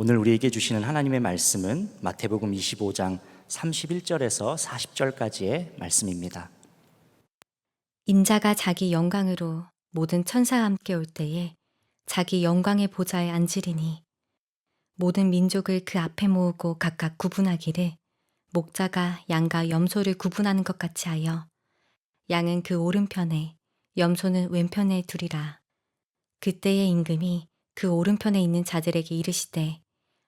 오늘 우리에게 주시는 하나님의 말씀은 마태복음 25장 31절에서 40절까지의 말씀입니다. 인자가 자기 영광으로 모든 천사와 함께 올 때에 자기 영광의 보좌에 앉으리니 모든 민족을 그 앞에 모으고 각각 구분하기를 목자가 양과 염소를 구분하는 것 같이 하여 양은 그 오른편에 염소는 왼편에 두리라. 그때의 임금이 그 오른편에 있는 자들에게 이르시되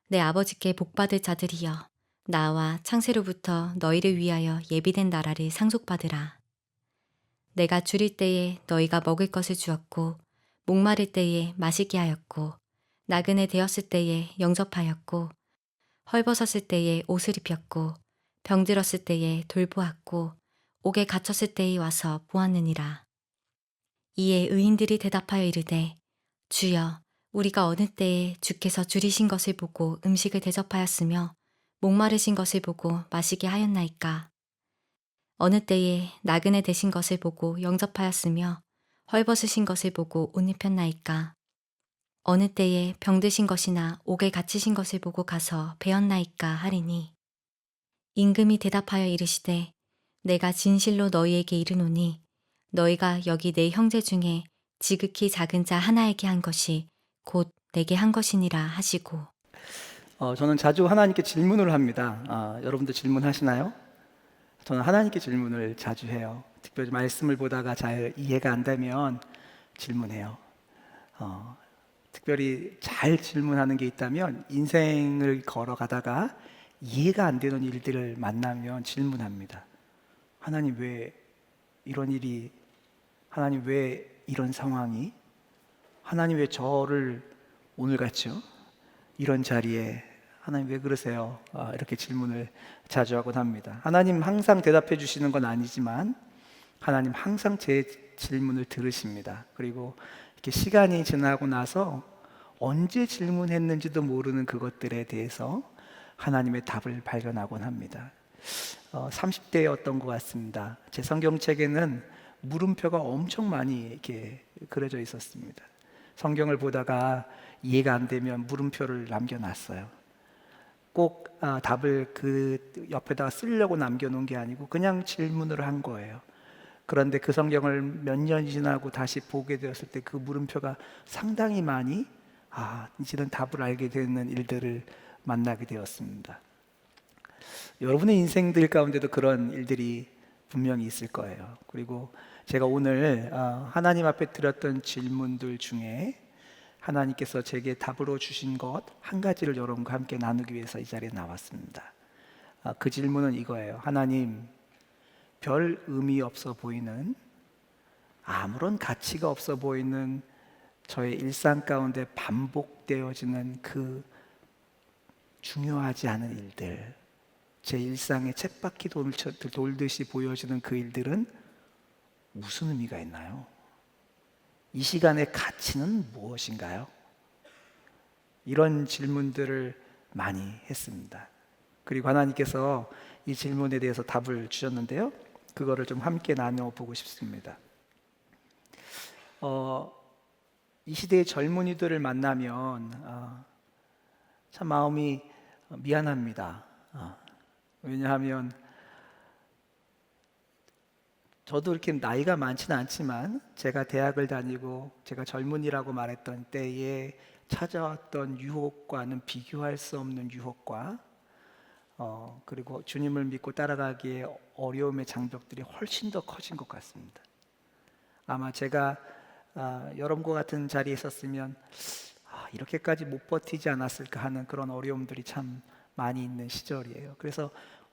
내 아버지께 복받을 자들이여 나와 창세로부터 너희를 위하여 예비된 나라를 상속받으라. 내가 줄일 때에 너희가 먹을 것을 주었고 목마를 때에 마시게 하였고 나그네 되었을 때에 영접하였고 헐벗었을 때에 옷을 입혔고 병들었을 때에 돌보았고 옥에 갇혔을 때에 와서 보았느니라. 이에 의인들이 대답하여 이르되 주여 우리가 어느 때에 주께서 줄이신 것을 보고 음식을 대접하였으며 목마르신 것을 보고 마시게 하였나이까. 어느 때에 나그네 되신 것을 보고 영접하였으며 헐벗으신 것을 보고 옷 입혔나이까. 어느 때에 병드신 것이나 옥에 갇히신 것을 보고 가서 배웠나이까 하리니 임금이 대답하여 이르시되 내가 진실로 너희에게 이르노니 너희가 여기 내 형제 중에 지극히 작은 자 하나에게 한 것이 곧 내게 한 것이니라 하시고. 저는 자주 하나님께 질문을 합니다. 여러분도 질문하시나요? 저는 하나님께 질문을 자주 해요. 특별히 말씀을 보다가 잘 이해가 안 되면 질문해요. 특별히 잘 질문하는 게 있다면 인생을 걸어가다가 이해가 안 되는 일들을 만나면 질문합니다. 하나님 왜 이런 일이, 하나님 왜 이런 상황이, 하나님 왜 저를 오늘같이요? 이런 자리에 하나님 왜 그러세요? 이렇게 질문을 자주 하곤 합니다. 하나님 항상 대답해 주시는 건 아니지만 하나님 항상 제 질문을 들으십니다. 그리고 이렇게 시간이 지나고 나서 언제 질문했는지도 모르는 그것들에 대해서 하나님의 답을 발견하곤 합니다. 30대였던 것 같습니다. 제 성경책에는 물음표가 엄청 많이 이렇게 그려져 있었습니다. 성경을 보다가 이해가 안 되면 물음표를 남겨놨어요. 꼭 답을 그 옆에다가 쓰려고 남겨놓은 게 아니고 그냥 질문을 한 거예요. 그런데 그 성경을 몇 년이 지나고 다시 보게 되었을 때 그 물음표가 상당히 많이 이제는 답을 알게 되는 일들을 만나게 되었습니다. 여러분의 인생들 가운데도 그런 일들이 분명히 있을 거예요. 그리고 제가 오늘 하나님 앞에 드렸던 질문들 중에 하나님께서 제게 답으로 주신 것 한 가지를 여러분과 함께 나누기 위해서 이 자리에 나왔습니다. 그 질문은 이거예요. 하나님, 별 의미 없어 보이는, 아무런 가치가 없어 보이는 저의 일상 가운데 반복되어지는 그 중요하지 않은 일들, 제 일상에 쳇바퀴 돌듯이 보여지는 그 일들은 무슨 의미가 있나요? 이 시간의 가치는 무엇인가요? 이런 질문들을 많이 했습니다. 그리고 하나님께서 이 질문에 대해서 답을 주셨는데요. 그거를 좀 함께 나눠보고 싶습니다. 이 시대의 젊은이들을 만나면 참 마음이 미안합니다. 왜냐하면 저도 이렇게 나이가 많지는 않지만 제가 대학을 다니고 제가 젊은이라고 말했던 때에 찾아왔던 유혹과는 비교할 수 없는 유혹과 그리고 주님을 믿고 따라가기에 어려움의 장벽들이 훨씬 더 커진 것 같습니다. 아마 제가 여러분과 같은 자리에 있었으면 이렇게까지 못 버티지 않았을까 하는 그런 어려움들이 참 많이 있는 시절이에요. 그래서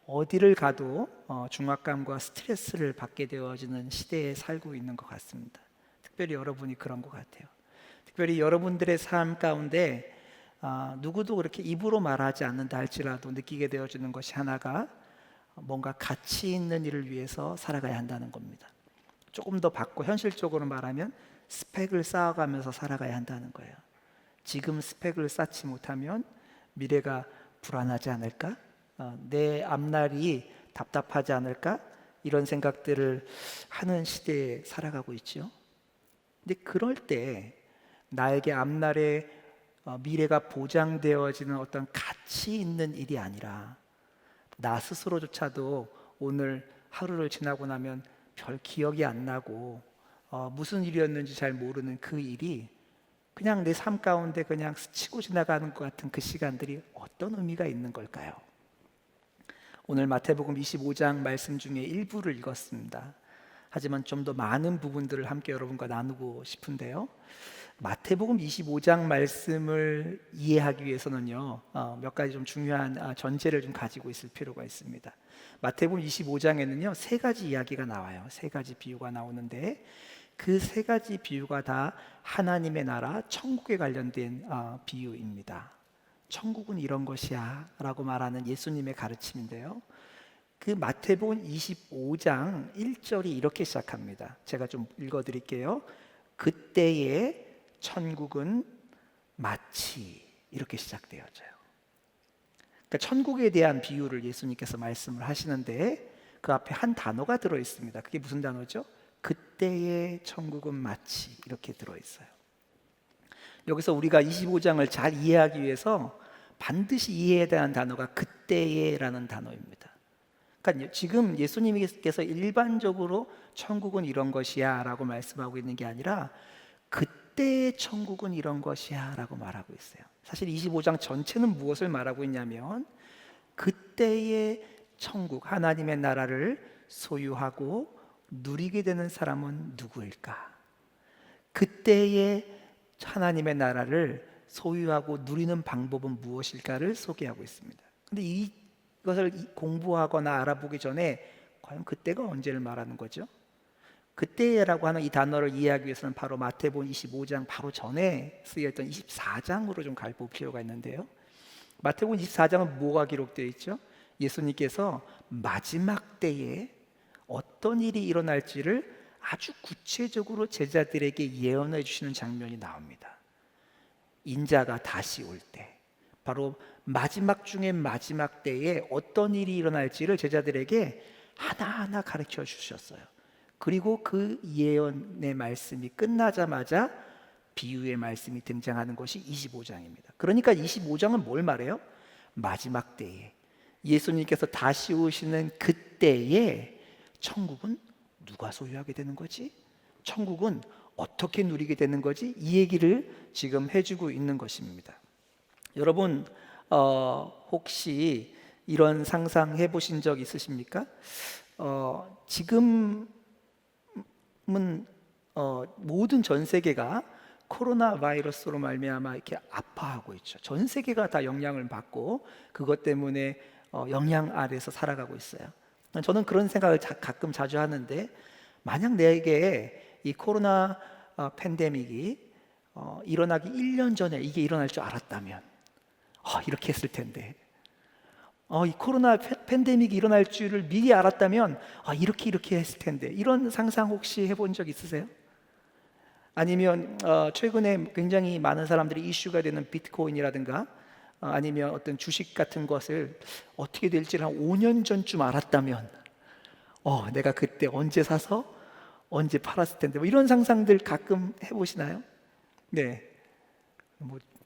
어디를 가도 중압감과 스트레스를 받게 되어지는 시대에 살고 있는 것 같습니다. 특별히 여러분이 그런 것 같아요. 특별히 여러분들의 삶 가운데 누구도 그렇게 입으로 말하지 않는다 할지라도 느끼게 되어지는 것이 하나가 뭔가 가치 있는 일을 위해서 살아가야 한다는 겁니다. 조금 더 받고 현실적으로 말하면 스펙을 쌓아가면서 살아가야 한다는 거예요. 지금 스펙을 쌓지 못하면 미래가 불안하지 않을까? 내 앞날이 답답하지 않을까? 이런 생각들을 하는 시대에 살아가고 있죠. 근데 그럴 때 나에게 앞날에 미래가 보장되어지는 어떤 가치 있는 일이 아니라 나 스스로조차도 오늘 하루를 지나고 나면 별 기억이 안 나고 무슨 일이었는지 잘 모르는 그 일이 그냥 내 삶 가운데 그냥 스치고 지나가는 것 같은 그 시간들이 어떤 의미가 있는 걸까요? 오늘 마태복음 25장 말씀 중에 일부를 읽었습니다. 하지만 좀 더 많은 부분들을 함께 여러분과 나누고 싶은데요. 마태복음 25장 말씀을 이해하기 위해서는요, 몇 가지 좀 중요한 전제를 좀 가지고 있을 필요가 있습니다. 마태복음 25장에는요, 세 가지 이야기가 나와요. 세 가지 비유가 나오는데 그 세 가지 비유가 다 하나님의 나라, 천국에 관련된 비유입니다. 천국은 이런 것이야 라고 말하는 예수님의 가르침인데요. 그 마태복음 25장 1절이 이렇게 시작합니다. 제가 좀 읽어드릴게요. 그때의 천국은 마치, 이렇게 시작되어져요. 그러니까 천국에 대한 비유를 예수님께서 말씀을 하시는데 그 앞에 한 단어가 들어있습니다. 그게 무슨 단어죠? 그때의 천국은 마치, 이렇게 들어있어요. 여기서 우리가 25장을 잘 이해하기 위해서 반드시 이해해야 하는 단어가 그때의라는 단어입니다. 그러니까 지금 예수님께서 일반적으로 천국은 이런 것이야 라고 말씀하고 있는 게 아니라 그때의 천국은 이런 것이야 라고 말하고 있어요. 사실 25장 전체는 무엇을 말하고 있냐면 그때의 천국, 하나님의 나라를 소유하고 누리게 되는 사람은 누구일까? 그때의 하나님의 나라를 소유하고 누리는 방법은 무엇일까를 소개하고 있습니다. 근데 이것을 공부하거나 알아보기 전에 과연 그때가 언제를 말하는 거죠? 그때라고 하는 이 단어를 이해하기 위해서는 바로 마태복음 25장 바로 전에 쓰여있던 24장으로 좀 갈 필요가 있는데요. 마태복음 24장은 뭐가 기록되어 있죠? 예수님께서 마지막 때에 어떤 일이 일어날지를 아주 구체적으로 제자들에게 예언해 주시는 장면이 나옵니다. 인자가 다시 올 때, 바로 마지막 중에 마지막 때에 어떤 일이 일어날지를 제자들에게 하나하나 가르쳐 주셨어요. 그리고 그 예언의 말씀이 끝나자마자 비유의 말씀이 등장하는 것이 25장입니다. 그러니까 25장은 뭘 말해요? 마지막 때에 예수님께서 다시 오시는 그때에 천국은 누가 소유하게 되는 거지? 천국은 어떻게 누리게 되는 거지? 이 얘기를 지금 해주고 있는 것입니다. 여러분 혹시 이런 상상해 보신 적 있으십니까? 지금은 모든 전 세계가 코로나 바이러스로 말미암아 이렇게 아파하고 있죠. 전 세계가 다 영향을 받고 그것 때문에 영향 아래에서 살아가고 있어요. 저는 그런 생각을 가끔 자주 하는데 만약 내게 이 코로나 팬데믹이 일어나기 1년 전에 이게 일어날 줄 알았다면 이렇게 했을 텐데 이 코로나 팬데믹이 일어날 줄을 미리 알았다면 이렇게 했을 텐데 이런 상상 혹시 해본 적 있으세요? 아니면 최근에 굉장히 많은 사람들이 이슈가 되는 비트코인이라든가 아니면 어떤 주식 같은 것을 어떻게 될지를 한 5년 전쯤 알았다면 내가 그때 언제 사서 언제 팔았을 텐데 이런 상상들 가끔 해보시나요? 네,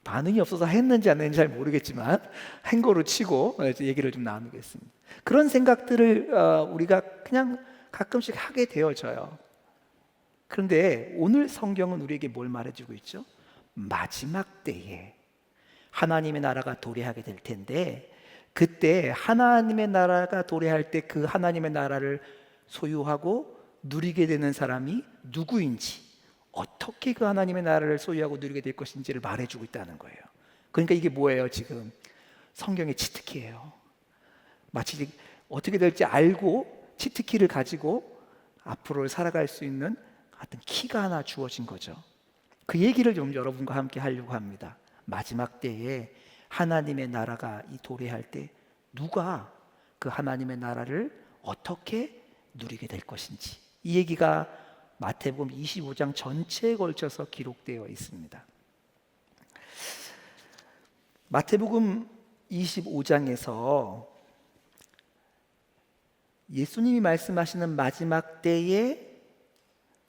반응이 없어서 했는지 안 했는지 잘 모르겠지만 행거로 치고 얘기를 좀 나누겠습니다. 그런 생각들을 우리가 그냥 가끔씩 하게 되어져요. 그런데 오늘 성경은 우리에게 뭘 말해주고 있죠? 마지막 때에 하나님의 나라가 도래하게 될 텐데 그때 하나님의 나라가 도래할 때 그 하나님의 나라를 소유하고 누리게 되는 사람이 누구인지, 어떻게 그 하나님의 나라를 소유하고 누리게 될 것인지를 말해주고 있다는 거예요. 그러니까 이게 뭐예요? 지금 성경의 치트키예요. 마치 어떻게 될지 알고 치트키를 가지고 앞으로 살아갈 수 있는 어떤 키가 하나 주어진 거죠. 그 얘기를 좀 여러분과 함께 하려고 합니다. 마지막 때에 하나님의 나라가 도래할 때 누가 그 하나님의 나라를 어떻게 누리게 될 것인지, 이 얘기가 마태복음 25장 전체에 걸쳐서 기록되어 있습니다. 마태복음 25장에서 예수님이 말씀하시는 마지막 때에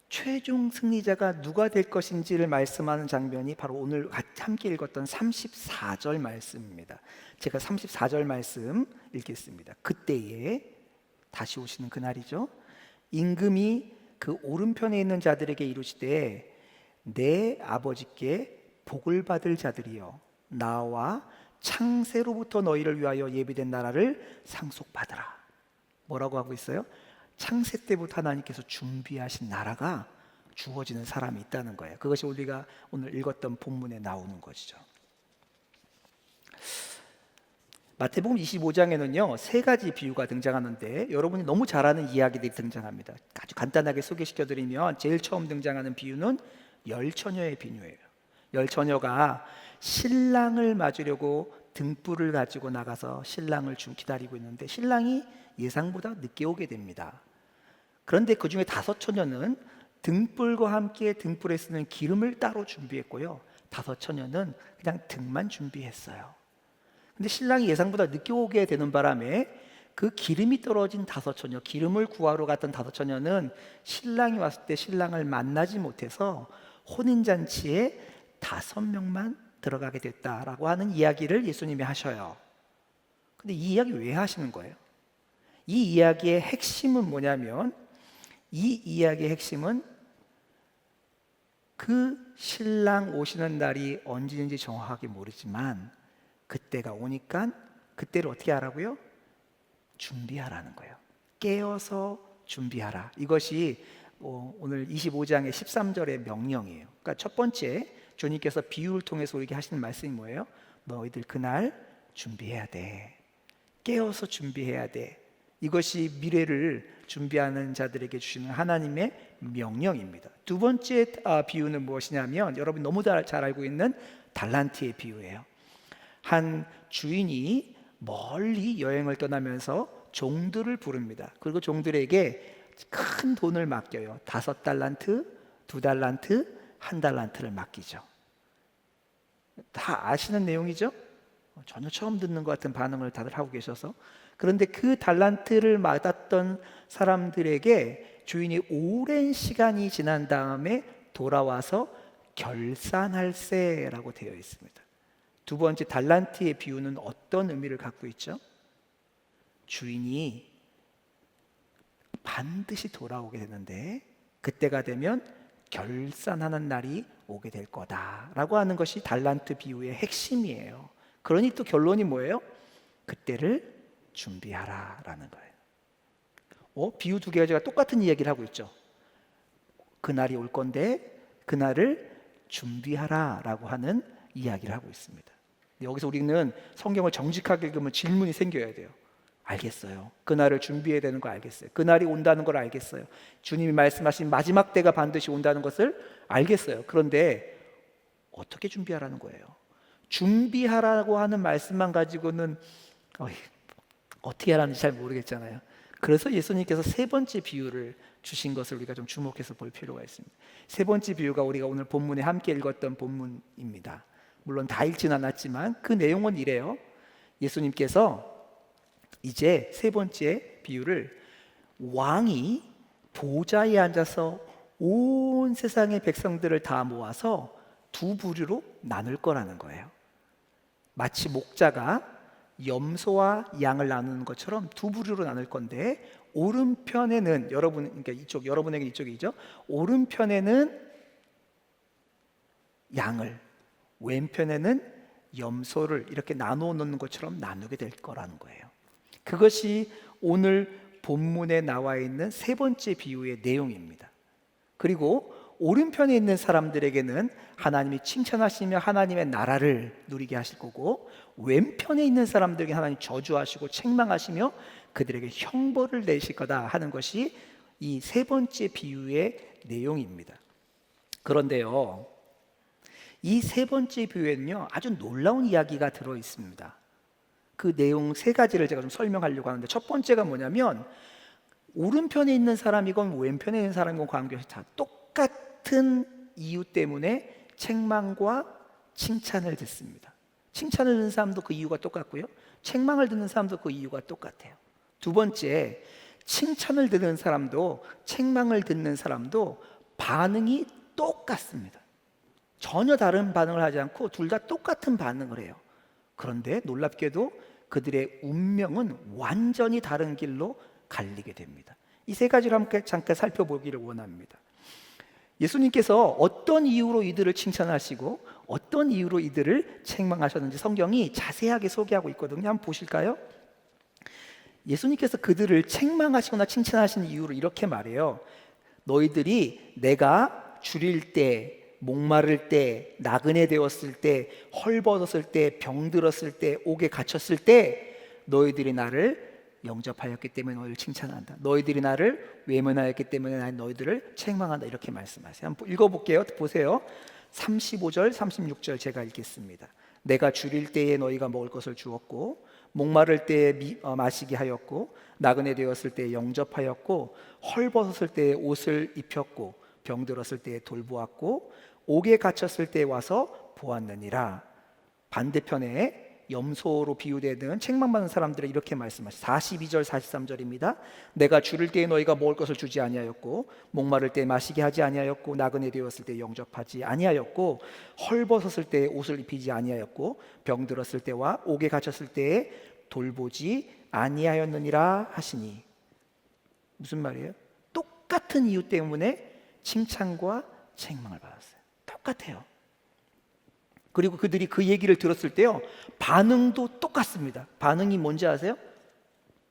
최종 승리자가 누가 될 것인지를 말씀하는 장면이 바로 오늘 함께 읽었던 34절 말씀입니다. 제가 34절 말씀 읽겠습니다. 그때에, 다시 오시는 그날이죠. 임금이 그 오른편에 있는 자들에게 이르시되 내 아버지께 복을 받을 자들이여 나와 창세로부터 너희를 위하여 예비된 나라를 상속받으라. 뭐라고 하고 있어요? 창세 때부터 하나님께서 준비하신 나라가 주어지는 사람이 있다는 거예요. 그것이 우리가 오늘 읽었던 본문에 나오는 것이죠. 마태복음 25장에는요 3가지 비유가 등장하는데 여러분이 너무 잘 아는 이야기들이 등장합니다. 아주 간단하게 소개시켜드리면 제일 처음 등장하는 비유는 열처녀의 비유예요. 열처녀가 신랑을 맞으려고 등불을 가지고 나가서 신랑을 기다리고 있는데 신랑이 예상보다 늦게 오게 됩니다. 그런데 그 중에 5처녀는 등불과 함께 등불에 쓰는 기름을 따로 준비했고요, 5처녀는 그냥 등만 준비했어요. 근데 신랑이 예상보다 늦게 오게 되는 바람에 그 기름이 떨어진 5처녀, 기름을 구하러 갔던 5처녀는 신랑이 왔을 때 신랑을 만나지 못해서 혼인잔치에 5명만 들어가게 됐다라고 하는 이야기를 예수님이 하셔요. 근데 이 이야기 왜 하시는 거예요? 이 이야기의 핵심은 뭐냐면, 이 이야기의 핵심은 그 신랑 오시는 날이 언제인지 정확하게 모르지만 그때가 오니까 그때를 어떻게 하라고요? 준비하라는 거예요. 깨어서 준비하라. 이것이 오늘 25장의 13절의 명령이에요. 그러니까 첫 번째, 주님께서 비유를 통해서 우리에게 하시는 말씀이 뭐예요? 너희들 그날 준비해야 돼. 깨어서 준비해야 돼. 이것이 미래를 준비하는 자들에게 주시는 하나님의 명령입니다. 두 번째 비유는 무엇이냐면, 여러분 너무 잘 알고 있는 달란트의 비유예요. 한 주인이 멀리 여행을 떠나면서 종들을 부릅니다. 그리고 종들에게 큰 돈을 맡겨요. 5달란트, 2달란트, 1달란트를 맡기죠. 다 아시는 내용이죠? 전혀 처음 듣는 것 같은 반응을 다들 하고 계셔서. 그런데 그 달란트를 받았던 사람들에게 주인이 오랜 시간이 지난 다음에 돌아와서 결산할세라고 되어 있습니다. 두 번째 달란트의 비유는 어떤 의미를 갖고 있죠? 주인이 반드시 돌아오게 되는데 그때가 되면 결산하는 날이 오게 될 거다라고 하는 것이 달란트 비유의 핵심이에요. 그러니 또 결론이 뭐예요? 그때를 준비하라라는 거예요. 비유 두 개가 똑같은 이야기를 하고 있죠. 그날이 올 건데 그날을 준비하라라고 하는 이야기를 하고 있습니다. 여기서 우리는 성경을 정직하게 읽으면 질문이 생겨야 돼요. 알겠어요. 그날을 준비해야 되는 거 알겠어요. 그날이 온다는 걸 알겠어요. 주님이 말씀하신 마지막 때가 반드시 온다는 것을 알겠어요. 그런데 어떻게 준비하라는 거예요? 준비하라고 하는 말씀만 가지고는 어떻게 하라는지 잘 모르겠잖아요. 그래서 예수님께서 3번째 비유를 주신 것을 우리가 좀 주목해서 볼 필요가 있습니다. 3번째 비유가 우리가 오늘 본문에 함께 읽었던 본문입니다. 물론 다 읽진 않았지만 그 내용은 이래요. 예수님께서 이제 3번째 비유를 왕이 보좌에 앉아서 온 세상의 백성들을 다 모아서 2부류로 나눌 거라는 거예요. 마치 목자가 염소와 양을 나누는 것처럼 2부류로 나눌 건데, 오른편에는 그러니까 여러분에게 이쪽이죠. 오른편에는 양을, 왼편에는 염소를 이렇게 나누어 놓는 것처럼 나누게 될 거라는 거예요. 그것이 오늘 본문에 나와 있는 3번째 비유의 내용입니다. 그리고 오른편에 있는 사람들에게는 하나님이 칭찬하시며 하나님의 나라를 누리게 하실 거고, 왼편에 있는 사람들에게 하나님 저주하시고 책망하시며 그들에게 형벌을 내실 거다 하는 것이 이 3번째 비유의 내용입니다. 그런데요, 이 3번째 비유에는요 아주 놀라운 이야기가 들어 있습니다. 그 내용 3가지를 제가 좀 설명하려고 하는데, 첫 번째가 뭐냐면, 오른편에 있는 사람이건 왼편에 있는 사람이건 관계없이 다 똑같은 이유 때문에 책망과 칭찬을 듣습니다. 칭찬을 듣는 사람도 그 이유가 똑같고요, 책망을 듣는 사람도 그 이유가 똑같아요. 두 번째, 칭찬을 듣는 사람도 책망을 듣는 사람도 반응이 똑같습니다. 전혀 다른 반응을 하지 않고 둘 다 똑같은 반응을 해요. 그런데 놀랍게도 그들의 운명은 완전히 다른 길로 갈리게 됩니다. 이 세 가지를 함께 잠깐 살펴보기를 원합니다. 예수님께서 어떤 이유로 이들을 칭찬하시고 어떤 이유로 이들을 책망하셨는지 성경이 자세하게 소개하고 있거든요. 한번 보실까요? 예수님께서 그들을 책망하시거나 칭찬하시는 이유를 이렇게 말해요. 너희들이 내가 줄일 때, 목마를 때, 나그네 되었을 때, 헐벗었을 때, 병들었을 때, 옥에 갇혔을 때 너희들이 나를 영접하였기 때문에 너희를 칭찬한다. 너희들이 나를 외면하였기 때문에 나는 너희들을 책망한다. 이렇게 말씀하세요. 한번 읽어볼게요. 보세요. 35절, 36절 제가 읽겠습니다. 내가 줄일 때에 너희가 먹을 것을 주었고 목마를 때에 마시게 하였고 나그네 되었을 때에 영접하였고 헐벗었을 때에 옷을 입혔고 병들었을 때에 돌보았고 옥에 갇혔을 때에 와서 보았느니라. 반대편에 염소로 비유되는 책망받는 사람들을 이렇게 말씀하시죠. 42절 43절입니다. 내가 줄일 때에 너희가 먹을 것을 주지 아니하였고 목마를 때에 마시게 하지 아니하였고 나그네 되었을 때에 영접하지 아니하였고 헐벗었을 때에 옷을 입히지 아니하였고 병들었을 때와 옥에 갇혔을 때에 돌보지 아니하였느니라 하시니. 무슨 말이에요? 똑같은 이유 때문에 칭찬과 책망을 받았어요. 똑같아요. 그리고 그들이 그 얘기를 들었을 때요, 반응도 똑같습니다. 반응이 뭔지 아세요?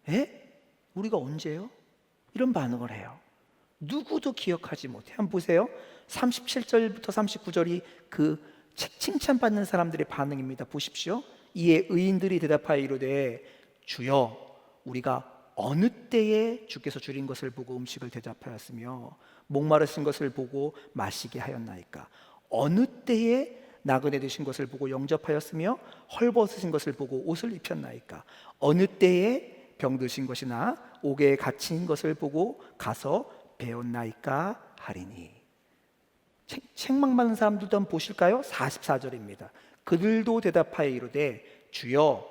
에? 우리가 언제요? 이런 반응을 해요. 누구도 기억하지 못해. 한번 보세요. 37절부터 39절이 그 칭찬받는 사람들의 반응입니다. 보십시오. 이에 의인들이 대답하여 이르되 주여 우리가 어느 때에 주께서 줄인 것을 보고 음식을 대접하였으며 목마르신 것을 보고 마시게 하였나이까? 어느 때에 나그네 되신 것을 보고 영접하였으며 헐벗으신 것을 보고 옷을 입혔나이까? 어느 때에 병드신 것이나 옥에 갇힌 것을 보고 가서 배웠나이까 하리니. 책망받는 사람들도 한번 보실까요? 44절입니다. 그들도 대답하여 이르되 주여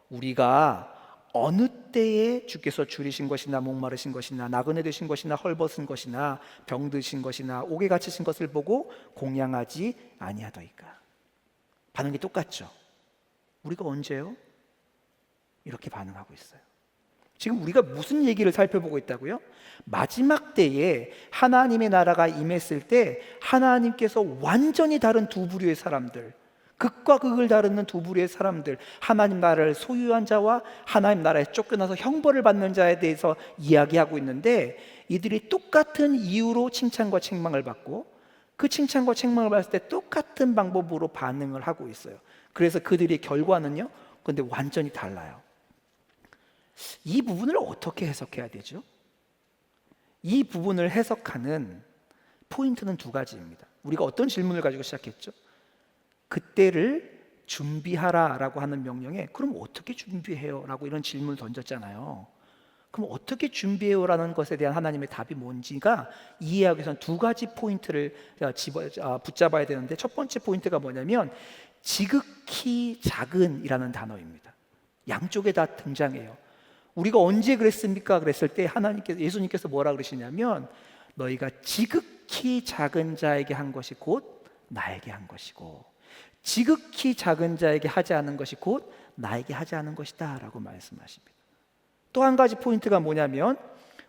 우리가 어느 때에 주께서 줄이신 것이나 목마르신 것이나 나그네 되신 것이나 헐벗은 것이나 병드신 것이나 옥에 갇히신 것을 보고 공양하지 아니하더이까? 반응이 똑같죠. 우리가 언제요? 이렇게 반응하고 있어요. 지금 우리가 무슨 얘기를 살펴보고 있다고요? 마지막 때에 하나님의 나라가 임했을 때 하나님께서 완전히 다른 두 부류의 사람들, 극과 극을 다루는 두 부류의 사람들, 하나님 나라를 소유한 자와 하나님 나라에 쫓겨나서 형벌을 받는 자에 대해서 이야기하고 있는데, 이들이 똑같은 이유로 칭찬과 책망을 받고 그 칭찬과 책망을 받을 때 똑같은 방법으로 반응을 하고 있어요. 그래서 그들의 결과는요, 근데 완전히 달라요. 이 부분을 어떻게 해석해야 되죠? 이 부분을 해석하는 포인트는 두 가지입니다. 우리가 어떤 질문을 가지고 시작했죠? 그때를 준비하라 라고 하는 명령에 그럼 어떻게 준비해요? 라고 이런 질문을 던졌잖아요. 그럼 어떻게 준비해요? 라는 것에 대한 하나님의 답이 뭔지가 이해하기 위해서는 두 가지 포인트를 붙잡아야 되는데, 첫 번째 포인트가 뭐냐면 지극히 작은이라는 단어입니다. 양쪽에 다 등장해요. 우리가 언제 그랬습니까? 그랬을 때 예수님께서 뭐라 그러시냐면 너희가 지극히 작은 자에게 한 것이 곧 나에게 한 것이고 지극히 작은 자에게 하지 않은 것이 곧 나에게 하지 않은 것이다 라고 말씀하십니다. 또 한 가지 포인트가 뭐냐면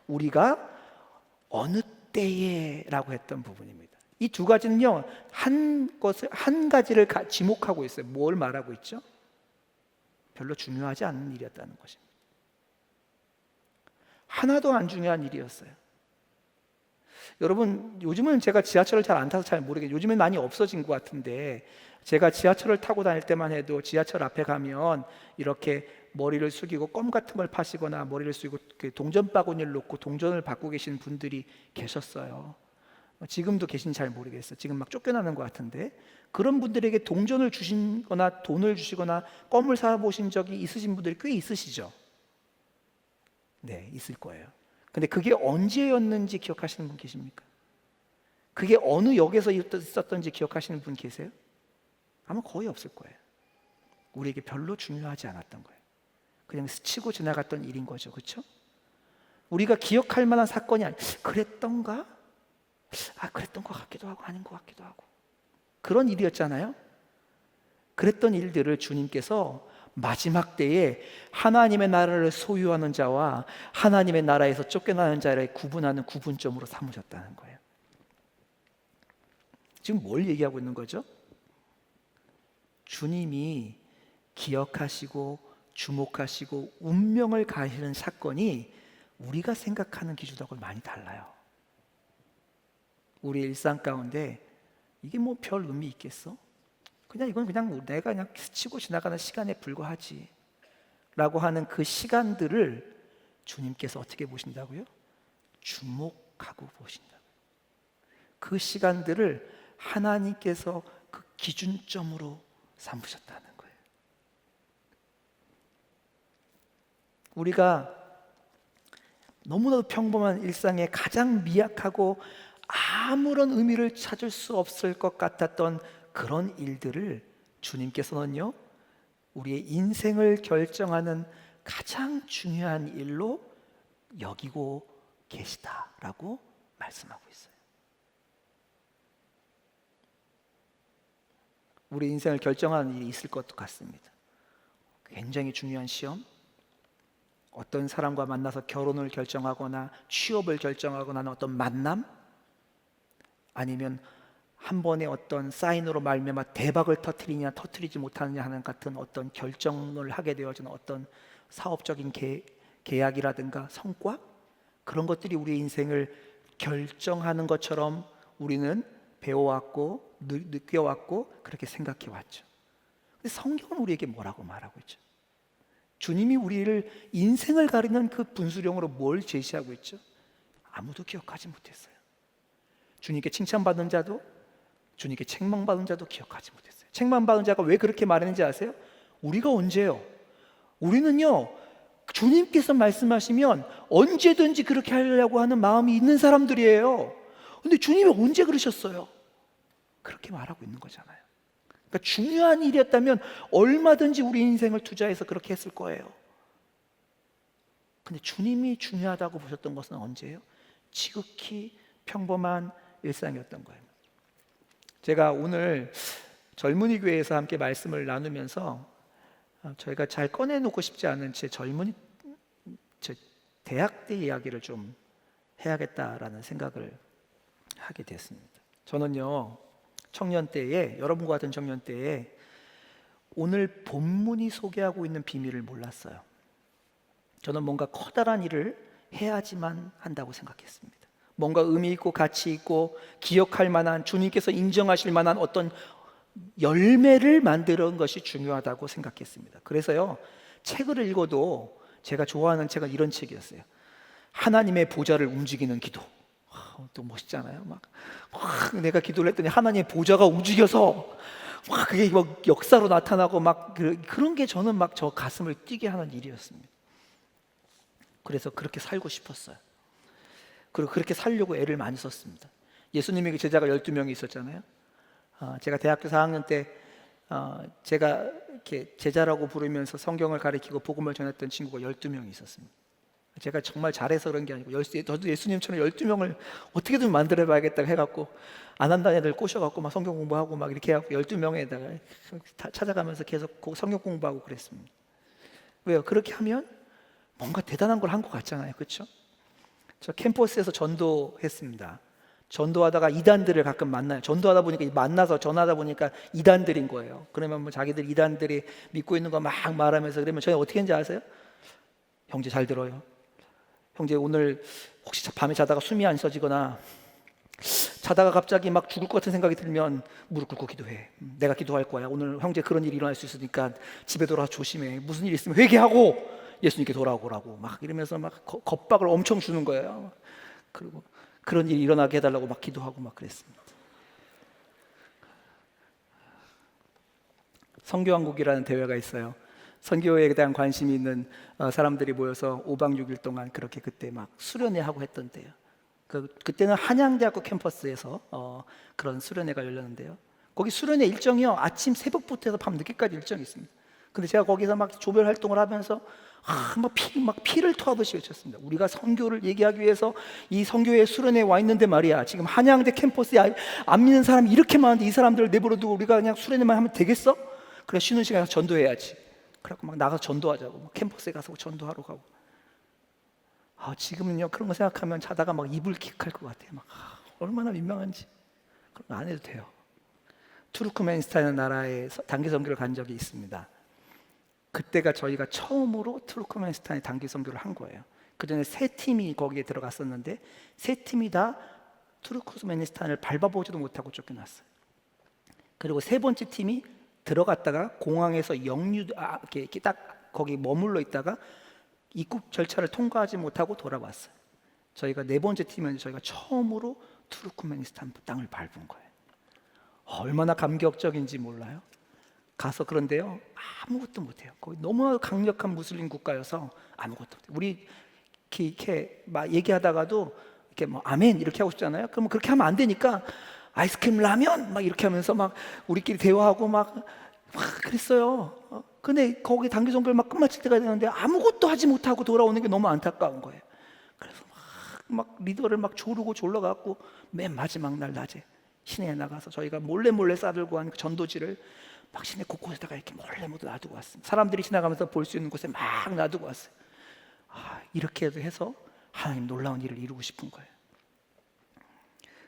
우리가 어느 때에 라고 했던 부분입니다. 이 두 가지는요, 한 가지를 지목하고 있어요. 뭘 말하고 있죠? 별로 중요하지 않은 일이었다는 것입니다. 하나도 안 중요한 일이었어요. 여러분, 요즘은 제가 지하철을 잘 안 타서 잘 모르겠어요. 요즘엔 많이 없어진 것 같은데, 제가 지하철을 타고 다닐 때만 해도 지하철 앞에 가면 이렇게 머리를 숙이고 껌 같은 걸 파시거나 머리를 숙이고 동전 바구니를 놓고 동전을 받고 계신 분들이 계셨어요. 지금도 계신지 잘 모르겠어요. 지금 막 쫓겨나는 것 같은데, 그런 분들에게 동전을 주시거나 돈을 주시거나 껌을 사보신 적이 있으신 분들이 꽤 있으시죠? 네, 있을 거예요. 근데 그게 언제였는지 기억하시는 분 계십니까? 그게 어느 역에서 있었던지 기억하시는 분 계세요? 아마 거의 없을 거예요. 우리에게 별로 중요하지 않았던 거예요. 그냥 스치고 지나갔던 일인 거죠. 그렇죠? 우리가 기억할 만한 사건이 그랬던가? 그랬던 것 같기도 하고 아닌 것 같기도 하고 그런 일이었잖아요. 그랬던 일들을 주님께서 마지막 때에 하나님의 나라를 소유하는 자와 하나님의 나라에서 쫓겨나는 자를 구분하는 구분점으로 삼으셨다는 거예요. 지금 뭘 얘기하고 있는 거죠? 주님이 기억하시고 주목하시고 운명을 가시는 사건이 우리가 생각하는 기준하고 많이 달라요. 우리 일상 가운데 이게 뭐 별 의미 있겠어? 이건 그냥 내가 그냥 스치고 지나가는 시간에 불과하지 라고 하는 그 시간들을 주님께서 어떻게 보신다고요? 주목하고 보신다고요. 그 시간들을 하나님께서 그 기준점으로 삼으셨다는 거예요. 우리가 너무나도 평범한 일상에 가장 미약하고 아무런 의미를 찾을 수 없을 것 같았던 그런 일들을 주님께서는요, 우리의 인생을 결정하는 가장 중요한 일로 여기고 계시다라고 말씀하고 있어요. 우리 인생을 결정하는 일이 있을 것 같습니다. 굉장히 중요한 시험, 어떤 사람과 만나서 결혼을 결정하거나 취업을 결정하거나 하는 어떤 만남, 아니면 한 번의 어떤 사인으로 말미암아 대박을 터뜨리냐 터뜨리지 못하느냐 하는 같은 어떤 결정을 하게 되어지는 어떤 사업적인 계약이라든가 성과, 그런 것들이 우리 인생을 결정하는 것처럼 우리는 배워왔고 느껴왔고 그렇게 생각해 왔죠. 근데 성경은 우리에게 뭐라고 말하고 있죠? 주님이 우리를 인생을 가리는 그 분수령으로 뭘 제시하고 있죠? 아무도 기억하지 못했어요. 주님께 칭찬받은 자도 주님께 책망받은 자도 기억하지 못했어요. 책망받은 자가 왜 그렇게 말했는지 아세요? 우리가 언제요? 우리는요, 주님께서 말씀하시면 언제든지 그렇게 하려고 하는 마음이 있는 사람들이에요. 근데 주님이 언제 그러셨어요? 그렇게 말하고 있는 거잖아요. 그러니까 중요한 일이었다면 얼마든지 우리 인생을 투자해서 그렇게 했을 거예요. 근데 주님이 중요하다고 보셨던 것은 언제예요? 지극히 평범한 일상이었던 거예요. 제가 오늘 젊은이 교회에서 함께 말씀을 나누면서 저희가 잘 꺼내놓고 싶지 않은 제 대학 때 이야기를 좀 해야겠다라는 생각을 하게 됐습니다. 저는요, 청년 때에, 여러분과 같은 청년 때에 오늘 본문이 소개하고 있는 비밀을 몰랐어요. 저는 뭔가 커다란 일을 해야지만 한다고 생각했습니다. 뭔가 의미 있고 가치 있고 기억할 만한, 주님께서 인정하실 만한 어떤 열매를 만드는 것이 중요하다고 생각했습니다. 그래서요, 책을 읽어도 제가 좋아하는 책은 이런 책이었어요. 하나님의 보좌를 움직이는 기도. 또 멋있잖아요. 막 내가 기도를 했더니 하나님의 보좌가 움직여서 막 그게 막 역사로 나타나고 막 그런 게 저는 막 저 가슴을 뛰게 하는 일이었습니다. 그래서 그렇게 살고 싶었어요. 그리고 그렇게 살려고 애를 많이 썼습니다. 예수님에게 제자가 12명이 있었잖아요. 제가 대학교 4학년 때 제가 이렇게 제자라고 부르면서 성경을 가르치고 복음을 전했던 친구가 12명이 있었습니다. 제가 정말 잘해서 그런 게 아니고 저도 예수님처럼 12명을 어떻게든 만들어 봐야겠다고 해갖고 안 한다는 애들 꼬셔갖고 막 성경 공부하고 막 이렇게 해갖고 12명에다가 찾아가면서 계속 성경 공부하고 그랬습니다. 왜요? 그렇게 하면 뭔가 대단한 걸 한 것 같잖아요. 그렇죠? 저 캠퍼스에서 전도했습니다. 전도하다가 이단들을 가끔 만나요. 전도하다 보니까 만나서 전하다 보니까 이단들인 거예요. 그러면 뭐 자기들 이단들이 믿고 있는 거 막 말하면서 그러면 저희 어떻게 했는지 아세요? 형제 잘 들어요. 형제 오늘 혹시 밤에 자다가 숨이 안 쉬어지거나 자다가 갑자기 막 죽을 것 같은 생각이 들면 무릎 꿇고 기도해. 내가 기도할 거야. 오늘 형제 그런 일이 일어날 수 있으니까 집에 돌아와 조심해. 무슨 일 있으면 회개하고 예수님께 돌아오라고 막 이러면서 막 겁박을 엄청 주는 거예요. 그리고 그런 일이 일어나게 해달라고 막 기도하고 막 그랬습니다. 선교왕국이라는 대회가 있어요. 선교에 대한 관심이 있는 사람들이 모여서 5박 6일 동안 그렇게 그때 막 수련회하고 했던 때요. 그때는 한양대학교 캠퍼스에서 그런 수련회가 열렸는데요. 거기 수련회 일정이요, 아침 새벽부터 해서 밤 늦게까지 일정이 있습니다. 근데 제가 거기서 막 조별 활동을 하면서 막 피를 토하듯이 외쳤습니다. 우리가 선교를 얘기하기 위해서 이 선교회 수련회에 와 있는데 말이야, 지금 한양대 캠퍼스에 안 믿는 사람이 이렇게 많은데 이 사람들을 내버려두고 우리가 그냥 수련회만 하면 되겠어? 그래, 쉬는 시간에 가서 전도해야지. 그래갖고 막 나가서 전도하자고, 막 캠퍼스에 가서 전도하러 가고. 지금은요, 그런 거 생각하면 자다가 막 이불 킥할 것 같아요. 막 얼마나 민망한지. 그런 거 안 해도 돼요. 투르크메니스탄이라는 나라에 단기 선교를 간 적이 있습니다. 그때가 저희가 처음으로 투르크메니스탄에 단기 선교를 한 거예요. 그 전에 3팀이 거기에 들어갔었는데 3팀이 다 투르크메니스탄을 밟아보지도 못하고 쫓겨났어요. 그리고 3번째 팀이 들어갔다가 공항에서 이렇게 딱 거기 머물러 있다가 입국 절차를 통과하지 못하고 돌아왔어요. 저희가 4번째 팀은 저희가 처음으로 투르크메니스탄 땅을 밟은 거예요. 얼마나 감격적인지 몰라요. 가서 그런데요, 아무것도 못해요. 거기 너무 강력한 무슬림 국가여서 아무것도 못해요. 우리 이렇게 막 얘기하다가도 이렇게 뭐 아멘 이렇게 하고 싶잖아요. 그러면 그렇게 하면 안 되니까 아이스크림 라면 막 이렇게 하면서 막 우리끼리 대화하고 막 그랬어요. 근데 거기 단기 선교를 막 끝마칠 때가 되는데 아무것도 하지 못하고 돌아오는 게 너무 안타까운 거예요. 그래서 막 리더를 막 조르고 졸라갖고 맨 마지막 날 낮에 시내에 나가서 저희가 몰래 싸들고 한 그 전도지를 막 시내 곳곳에다가 이렇게 몰래 모두 놔두고 왔습니다. 사람들이 지나가면서 볼 수 있는 곳에 막 놔두고 왔어요. 이렇게 해서 하나님 놀라운 일을 이루고 싶은 거예요.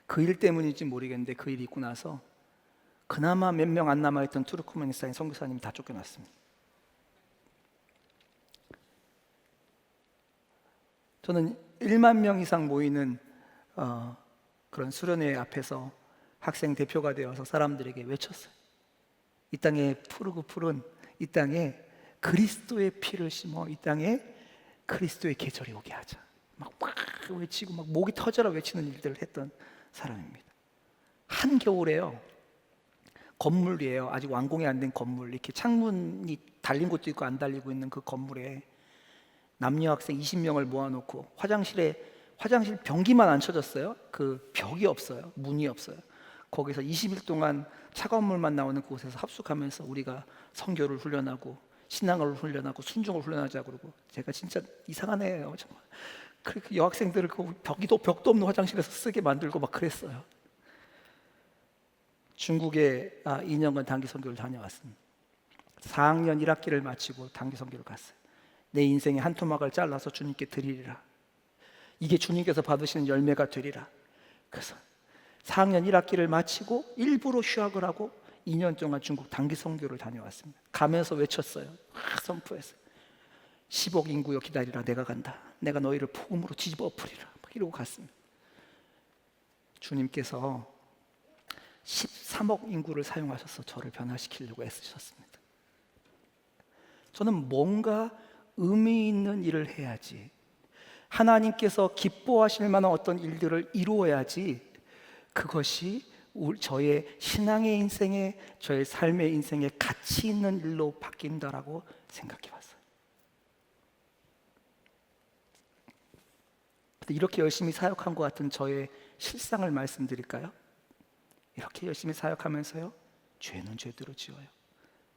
그 일 때문인지 모르겠는데 그 일이 있고 나서 그나마 몇 명 안 남아있던 투르크메니스탄 선교사님이 다 쫓겨났습니다. 저는 1만 명 이상 모이는 그런 수련회 앞에서 학생 대표가 되어서 사람들에게 외쳤어요. 이 땅에 푸르고 푸른 이 땅에 그리스도의 피를 심어 이 땅에 그리스도의 계절이 오게 하자. 막 외치고 막 목이 터져라 외치는 일들을 했던 사람입니다. 한겨울에요. 건물이에요. 아직 완공이 안 된 건물. 이렇게 창문이 달린 곳도 있고 안 달리고 있는 그 건물에 남녀 학생 20명을 모아놓고 화장실 변기만 안 쳐졌어요. 그 벽이 없어요. 문이 없어요. 거기서 20일 동안 차가운 물만 나오는 곳에서 합숙하면서 우리가 선교를 훈련하고 신앙을 훈련하고 순종을 훈련하자 그러고, 제가 진짜 이상한 애예요 정말. 그렇게 여학생들을 그 벽도 없는 화장실에서 쓰게 만들고 막 그랬어요. 중국에 2년간 단기 선교를 다녀왔습니다. 4학년 1학기를 마치고 단기 선교를 갔어요. 내 인생의 한 토막을 잘라서 주님께 드리리라. 이게 주님께서 받으시는 열매가 되리라. 그래서 4학년 1학기를 마치고 일부러 휴학을 하고 2년 동안 중국 단기 선교를 다녀왔습니다. 가면서 외쳤어요. 선포했어요. 10억 인구여 기다리라. 내가 간다. 내가 너희를 복음으로 뒤집어 엎으리라. 이러고 갔습니다. 주님께서 13억 인구를 사용하셔서 저를 변화시키려고 애쓰셨습니다. 저는 뭔가 의미 있는 일을 해야지, 하나님께서 기뻐하실 만한 어떤 일들을 이루어야지 그것이 저의 신앙의 인생에, 저의 삶의 인생에 가치 있는 일로 바뀐다라고 생각해 왔어요. 이렇게 열심히 사역한 것 같은 저의 실상을 말씀드릴까요? 이렇게 열심히 사역하면서요, 죄는 죄대로 지어요.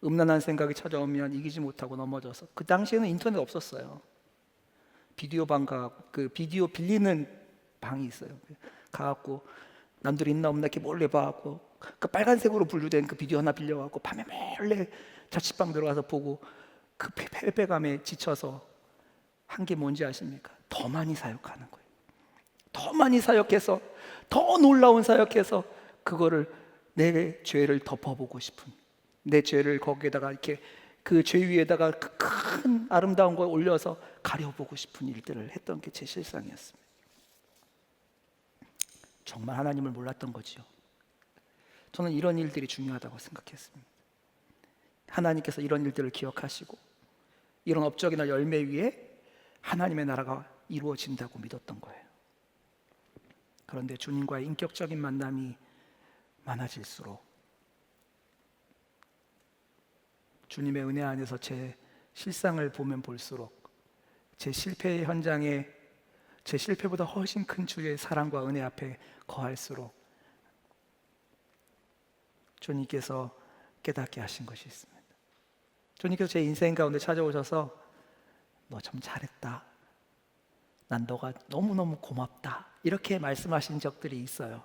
음란한 생각이 찾아오면 이기지 못하고 넘어져서, 그 당시에는 인터넷 없었어요. 비디오 방 가고, 그 비디오 빌리는 방이 있어요. 가갖고 남들이 있나 없나 이렇게 몰래 봐갖고 그 빨간색으로 분류된 그 비디오 하나 빌려갖고 밤에 몰래 자취방 들어가서 보고, 그 패배감에 지쳐서 한 게 뭔지 아십니까? 더 많이 사역하는 거예요. 더 많이 사역해서, 더 놀라운 사역해서 그거를 내 죄를 덮어보고 싶은, 내 죄를 거기에다가 이렇게 그 죄 위에다가 그 큰 아름다운 걸 올려서 가려보고 싶은 일들을 했던 게 제 실상이었습니다. 정말 하나님을 몰랐던 거지요. 저는 이런 일들이 중요하다고 생각했습니다. 하나님께서 이런 일들을 기억하시고 이런 업적이나 열매 위에 하나님의 나라가 이루어진다고 믿었던 거예요. 그런데 주님과의 인격적인 만남이 많아질수록, 주님의 은혜 안에서 제 실상을 보면 볼수록, 제 실패의 현장에 제 실패보다 훨씬 큰 주의 사랑과 은혜 앞에 거할수록 주님께서 깨닫게 하신 것이 있습니다. 주님께서 제 인생 가운데 찾아오셔서 너 참 잘했다. 난 너가 너무너무 고맙다. 이렇게 말씀하신 적들이 있어요.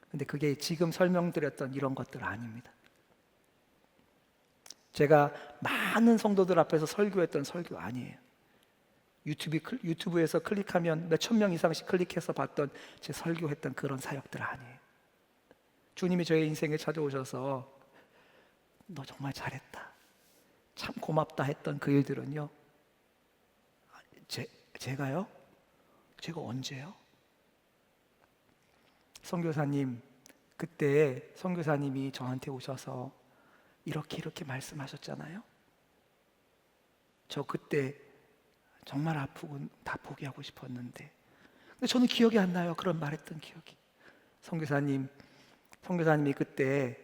근데 그게 지금 설명드렸던 이런 것들 아닙니다. 제가 많은 성도들 앞에서 설교했던 설교 아니에요. 유튜브에서 클릭하면 몇천 명 이상씩 클릭해서 봤던 제 설교했던 그런 사역들 아니에요. 주님이 저의 인생에 찾아오셔서 너 정말 잘했다, 참 고맙다 했던 그 일들은요, 제가요? 제가 언제요? 선교사님, 그때 선교사님이 저한테 오셔서 이렇게 말씀하셨잖아요. 저 그때 정말 아프고 다 포기하고 싶었는데, 근데 저는 기억이 안 나요. 그런 말했던 기억이. 선교사님이 그때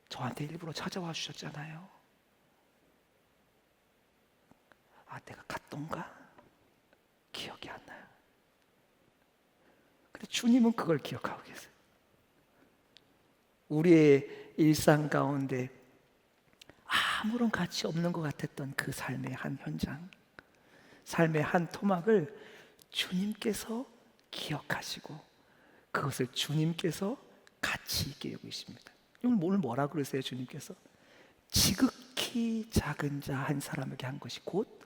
저한테 일부러 찾아와 주셨잖아요. 아, 내가 갔던가? 기억이 안 나요. 근데 주님은 그걸 기억하고 계세요. 우리의 일상 가운데 아무런 가치 없는 것 같았던 그 삶의 한 현장, 삶의 한 토막을 주님께서 기억하시고 그것을 주님께서 가치 있게 여기십니다. 오늘 뭐라 그러세요? 주님께서 지극히 작은 자 한 사람에게 한 것이 곧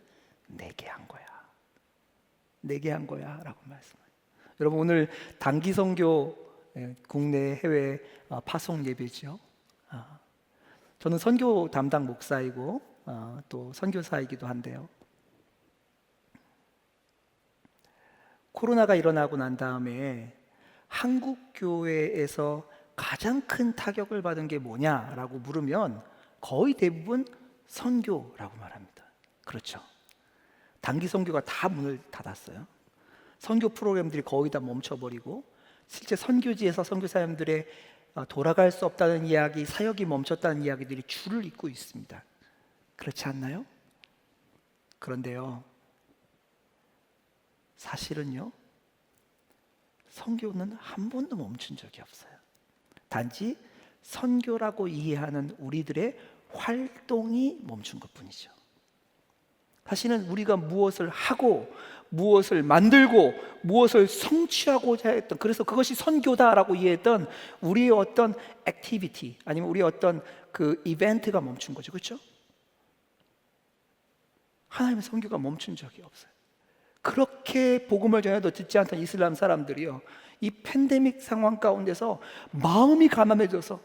내게 한 거야. 내게 한 거야 라고 말씀해요. 여러분, 오늘 단기 선교 국내 해외 파송 예배죠. 저는 선교 담당 목사이고 또 선교사이기도 한데요. 코로나가 일어나고 난 다음에 한국 교회에서 가장 큰 타격을 받은 게 뭐냐라고 물으면 거의 대부분 선교라고 말합니다. 그렇죠. 단기 선교가 다 문을 닫았어요. 선교 프로그램들이 거의 다 멈춰버리고 실제 선교지에서 선교사님들의 돌아갈 수 없다는 이야기, 사역이 멈췄다는 이야기들이 줄을 잇고 있습니다. 그렇지 않나요? 그런데요, 사실은요, 선교는 한 번도 멈춘 적이 없어요. 단지 선교라고 이해하는 우리들의 활동이 멈춘 것뿐이죠. 사실은 우리가 무엇을 하고 무엇을 만들고 무엇을 성취하고자 했던, 그래서 그것이 선교다라고 이해했던 우리의 어떤 액티비티 아니면 우리의 어떤 그 이벤트가 멈춘 거죠. 그렇죠? 하나님의 선교가 멈춘 적이 없어요. 그렇게 복음을 전해도 듣지 않던 이슬람 사람들이요, 이 팬데믹 상황 가운데서 마음이 가난해져서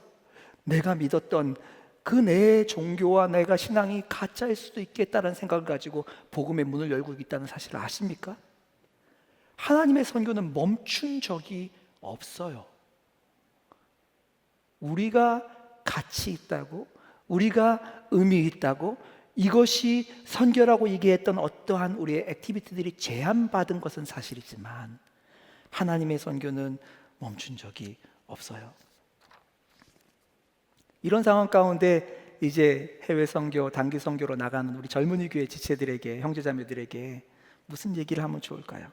내가 믿었던 그 내 종교와 내가 신앙이 가짜일 수도 있겠다는 생각을 가지고 복음의 문을 열고 있다는 사실을 아십니까? 하나님의 선교는 멈춘 적이 없어요. 우리가 가치 있다고, 우리가 의미 있다고, 이것이 선교라고 얘기했던 어떠한 우리의 액티비티들이 제한받은 것은 사실이지만 하나님의 선교는 멈춘 적이 없어요. 이런 상황 가운데 이제 해외 선교, 단기 선교로 나가는 우리 젊은이 교회 지체들에게, 형제자매들에게 무슨 얘기를 하면 좋을까요?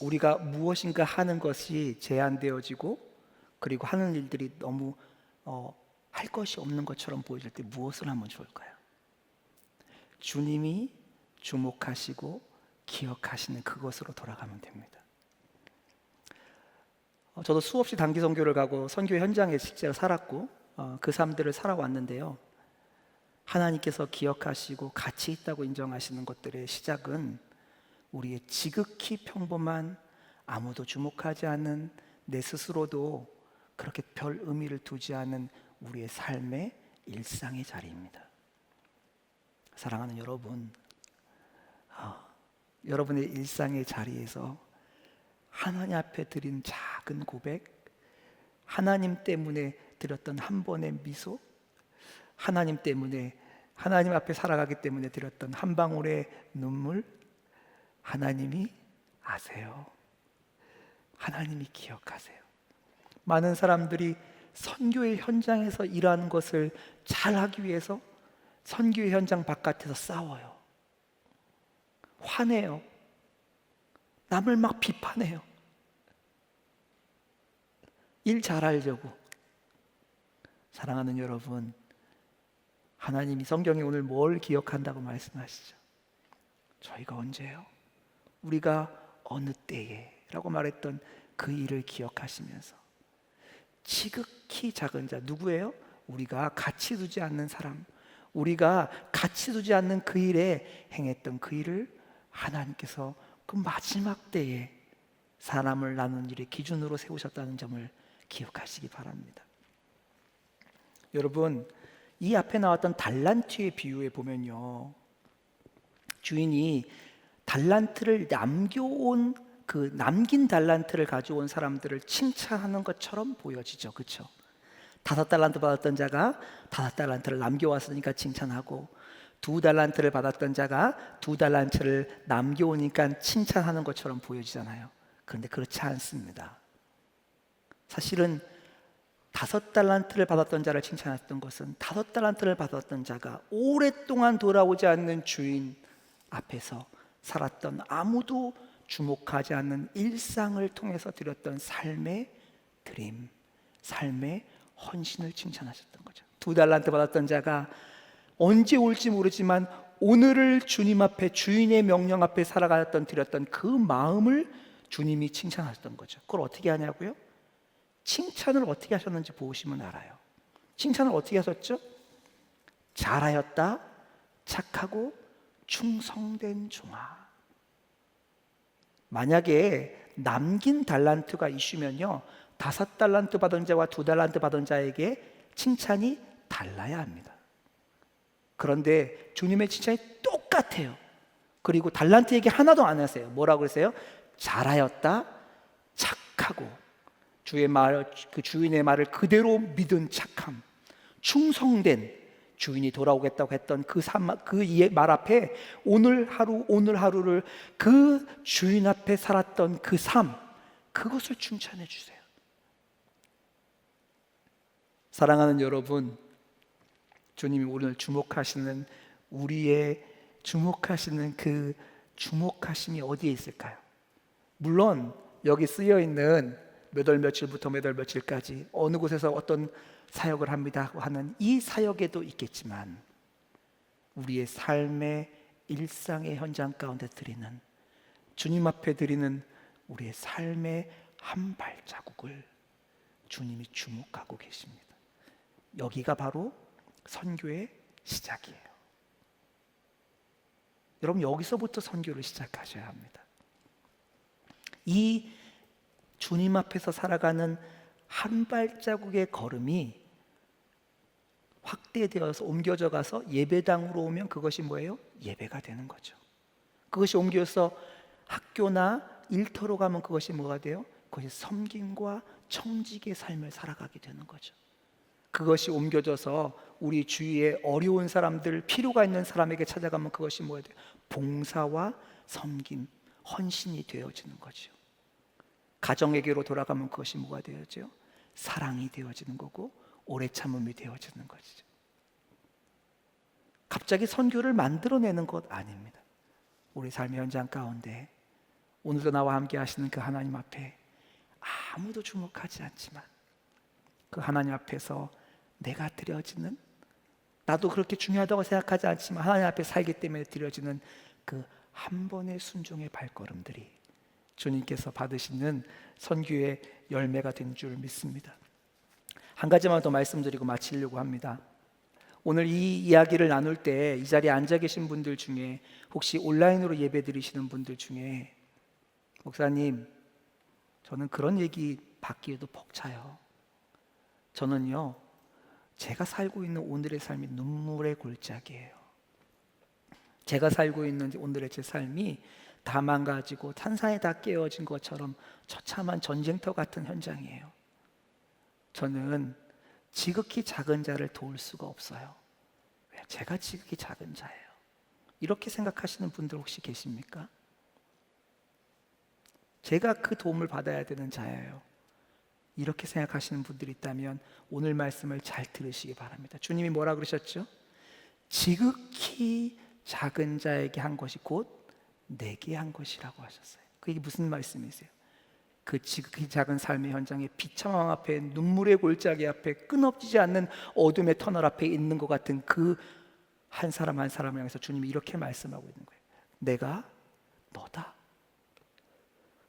우리가 무엇인가 하는 것이 제한되어지고 그리고 하는 일들이 너무 할 것이 없는 것처럼 보여질 때 무엇을 하면 좋을까요? 주님이 주목하시고 기억하시는 그것으로 돌아가면 됩니다. 저도 수없이 단기 선교를 가고 선교 현장에 실제로 살았고 그 삶들을 살아왔는데요, 하나님께서 기억하시고 가치 있다고 인정하시는 것들의 시작은 우리의 지극히 평범한, 아무도 주목하지 않는, 내 스스로도 그렇게 별 의미를 두지 않은 우리의 삶의 일상의 자리입니다. 사랑하는 여러분, 여러분의 일상의 자리에서 하나님 앞에 드린 작은 고백, 하나님 때문에 드렸던 한 번의 미소, 하나님 때문에, 하나님 앞에 살아가기 때문에 드렸던 한 방울의 눈물, 하나님이 아세요. 하나님이 기억하세요. 많은 사람들이 선교의 현장에서 일하는 것을 잘하기 위해서 선교의 현장 바깥에서 싸워요. 화내요. 남을 막 비판해요. 일 잘하려고. 사랑하는 여러분, 하나님이 성경에 오늘 뭘 기억한다고 말씀하시죠? 저희가 언제요? 우리가 어느 때에 라고 말했던 그 일을 기억하시면서 지극히 작은 자, 누구예요? 우리가 가치 두지 않는 사람, 우리가 가치 두지 않는 그 일에 행했던 그 일을 하나님께서 그 마지막 때에 사람을 나누는 일의 기준으로 세우셨다는 점을 기억하시기 바랍니다. 여러분, 이 앞에 나왔던 달란트의 비유에 보면요, 주인이 달란트를 남겨온 그 남긴 달란트를 가져온 사람들을 칭찬하는 것처럼 보여지죠. 그렇죠? 5달란트 받았던 자가 5달란트를 남겨왔으니까 칭찬하고, 2달란트를 받았던 자가 2달란트를 남겨오니까 칭찬하는 것처럼 보여지잖아요. 그런데 그렇지 않습니다. 사실은 5달란트를 받았던 자를 칭찬했던 것은 5달란트를 받았던 자가 오랫동안 돌아오지 않는 주인 앞에서 살았던, 아무도 주목하지 않는 일상을 통해서 드렸던 삶의 드림, 삶의 헌신을 칭찬하셨던 거죠. 2달란트 받았던 자가 언제 올지 모르지만 오늘을 주님 앞에, 주인의 명령 앞에 살아갔던, 드렸던 그 마음을 주님이 칭찬하셨던 거죠. 그걸 어떻게 하냐고요? 칭찬을 어떻게 하셨는지 보시면 알아요. 칭찬을 어떻게 하셨죠? 잘하였다, 착하고 충성된 종아. 만약에 남긴 달란트가 이슈면요, 5달란트 받은 자와 2달란트 받은 자에게 칭찬이 달라야 합니다. 그런데 주님의 칭찬이 똑같아요. 그리고 달란트에게 하나도 안 하세요. 뭐라고 그러세요? 잘하였다, 착하고, 주의 말, 그 주인의 말을 그대로 믿은 착함, 충성된, 주인이 돌아오겠다고 했던 그 말 앞에 오늘 하루를 그 주인 앞에 살았던 그 삶, 그것을 칭찬해 주세요. 사랑하는 여러분, 주님이 오늘 주목하시는, 우리의 주목하시는 그 주목하심이 어디에 있을까요? 물론 여기 쓰여 있는 몇 월 며칠부터 몇 월 며칠까지 어느 곳에서 어떤 사역을 합니다 하는 이 사역에도 있겠지만, 우리의 삶의 일상의 현장 가운데 드리는, 주님 앞에 드리는 우리의 삶의 한 발자국을 주님이 주목하고 계십니다. 여기가 바로 선교의 시작이에요. 여러분, 여기서부터 선교를 시작하셔야 합니다. 이 주님 앞에서 살아가는 한 발자국의 걸음이 확대되어서 옮겨져 가서 예배당으로 오면 그것이 뭐예요? 예배가 되는 거죠. 그것이 옮겨서 학교나 일터로 가면 그것이 뭐가 돼요? 그것이 섬김과 청직의 삶을 살아가게 되는 거죠. 그것이 옮겨져서 우리 주위에 어려운 사람들, 필요가 있는 사람에게 찾아가면 그것이 뭐가 돼요? 봉사와 섬김, 헌신이 되어지는 거죠. 가정에게로 돌아가면 그것이 뭐가 되어져요? 사랑이 되어지는 거고, 오래 참음이 되어지는 것이죠. 갑자기 선교를 만들어내는 것 아닙니다. 우리 삶의 현장 가운데 오늘도 나와 함께 하시는 그 하나님 앞에 아무도 주목하지 않지만 그 하나님 앞에서 내가 드려지는, 나도 그렇게 중요하다고 생각하지 않지만 하나님 앞에 살기 때문에 드려지는 그 한 번의 순종의 발걸음들이 주님께서 받으시는 선교의 열매가 된 줄 믿습니다. 한 가지만 더 말씀드리고 마치려고 합니다. 오늘 이 이야기를 나눌 때 이 자리에 앉아 계신 분들 중에, 혹시 온라인으로 예배 드리시는 분들 중에, 목사님, 저는 그런 얘기 받기에도 벅차요. 저는요, 제가 살고 있는 오늘의 삶이 눈물의 골짜기예요. 제가 살고 있는 오늘의 제 삶이 다 망가지고 탄산에 다 깨어진 것처럼 처참한 전쟁터 같은 현장이에요. 저는 지극히 작은 자를 도울 수가 없어요. 왜? 제가 지극히 작은 자예요. 이렇게 생각하시는 분들 혹시 계십니까? 제가 그 도움을 받아야 되는 자예요. 이렇게 생각하시는 분들이 있다면 오늘 말씀을 잘 들으시기 바랍니다. 주님이 뭐라 그러셨죠? 지극히 작은 자에게 한 것이 곧 내게 한 것이라고 하셨어요. 그게 무슨 말씀이세요? 그 지극히 작은 삶의 현장에 비참함 앞에, 눈물의 골짜기 앞에, 끊어지지 않는 어둠의 터널 앞에 있는 것 같은 그 한 사람 한 사람을 향해서 주님이 이렇게 말씀하고 있는 거예요. 내가 너다.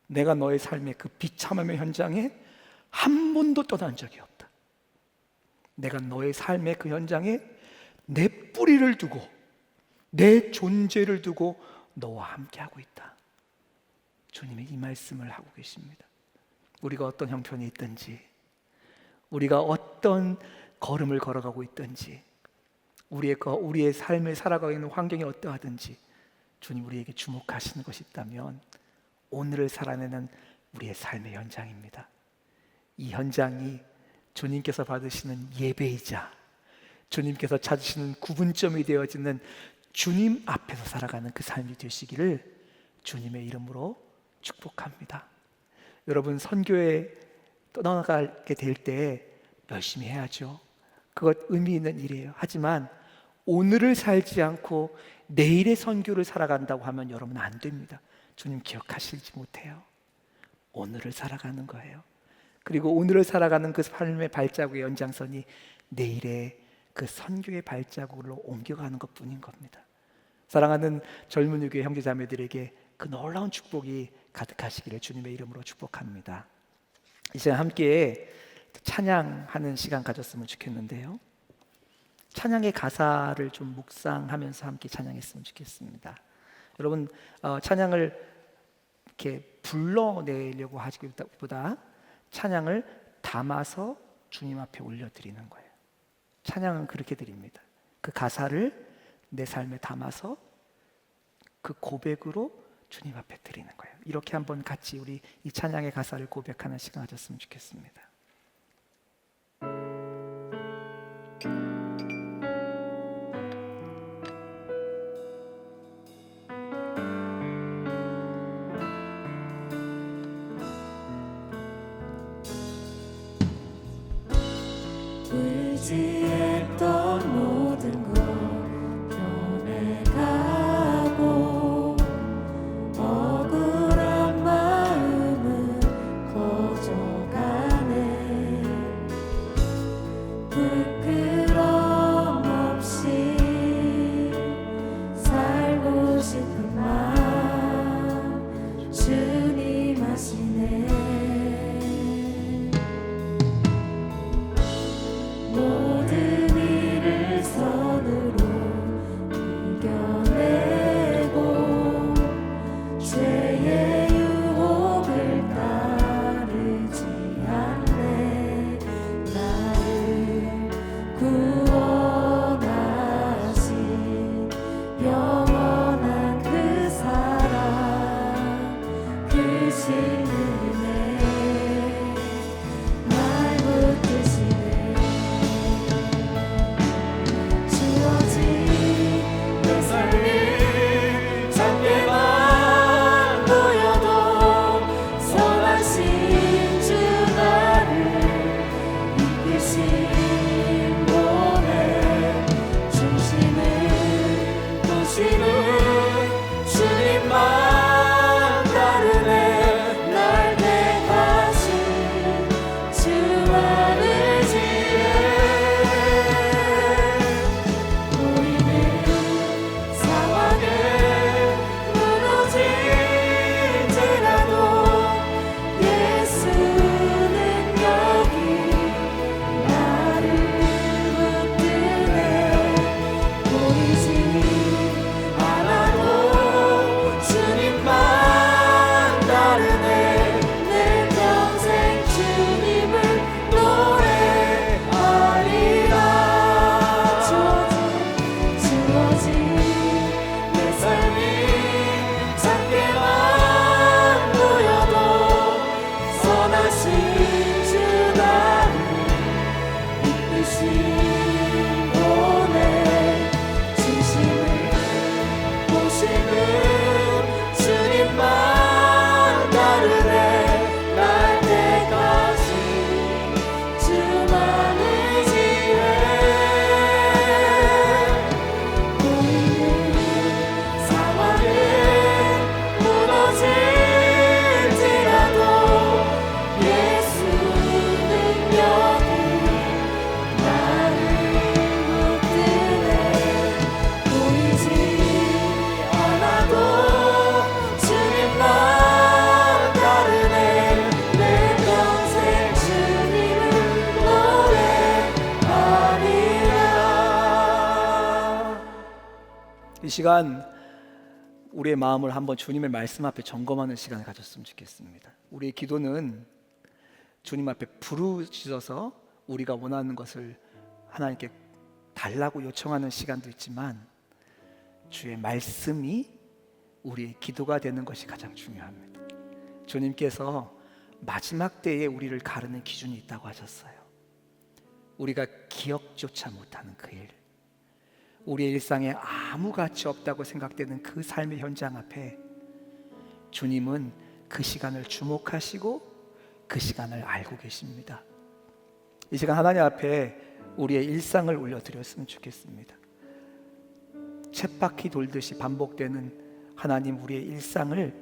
내가 너의 삶의 그 비참함의 현장에 한 번도 떠난 적이 없다. 내가 너의 삶의 그 현장에 내 뿌리를 두고 내 존재를 두고 너와 함께하고 있다. 주님이 이 말씀을 하고 계십니다. 우리가 어떤 형편이 있든지, 우리가 어떤 걸음을 걸어가고 있든지, 우리의 삶을 살아가고 있는 환경이 어떠하든지 주님 우리에게 주목하시는 것이 있다면 오늘을 살아내는 우리의 삶의 현장입니다. 이 현장이 주님께서 받으시는 예배이자 주님께서 찾으시는 구분점이 되어지는 주님 앞에서 살아가는 그 삶이 되시기를 주님의 이름으로 축복합니다. 여러분, 선교에 떠나가게 될 때 열심히 해야죠. 그것 의미 있는 일이에요. 하지만 오늘을 살지 않고 내일의 선교를 살아간다고 하면 여러분 안 됩니다. 주님 기억하시지 못해요. 오늘을 살아가는 거예요. 그리고 오늘을 살아가는 그 삶의 발자국의 연장선이 내일의 그 선교의 발자국으로 옮겨가는 것뿐인 겁니다. 사랑하는 젊은 유교 형제자매들에게 그 놀라운 축복이 가득하시기를 주님의 이름으로 축복합니다. 이 시간 함께 찬양하는 시간 가졌으면 좋겠는데요. 찬양의 가사를 좀 묵상하면서 함께 찬양했으면 좋겠습니다. 여러분, 찬양을 이렇게 불러내려고 하기보다 찬양을 담아서 주님 앞에 올려드리는 거예요. 찬양은 그렇게 드립니다. 그 가사를 내 삶에 담아서 그 고백으로 주님 앞에 드리는 거예요. 이렇게 한번 같이 우리 이 찬양의 가사를 고백하는 시간 가졌으면 좋겠습니다. 의지했던 모든 것 변해가고 억울한 마음은 커져가네. 이 시간 우리의 마음을 한번 주님의 말씀 앞에 점검하는 시간을 가졌으면 좋겠습니다. 우리의 기도는 주님 앞에 부르짖어서 우리가 원하는 것을 하나님께 달라고 요청하는 시간도 있지만 주의 말씀이 우리의 기도가 되는 것이 가장 중요합니다. 주님께서 마지막 때에 우리를 가르는 기준이 있다고 하셨어요. 우리가 기억조차 못하는 그 일, 우리의 일상에 아무 가치 없다고 생각되는 그 삶의 현장 앞에 주님은 그 시간을 주목하시고 그 시간을 알고 계십니다. 이 시간 하나님 앞에 우리의 일상을 올려드렸으면 좋겠습니다. 쳇바퀴 돌듯이 반복되는 하나님 우리의 일상을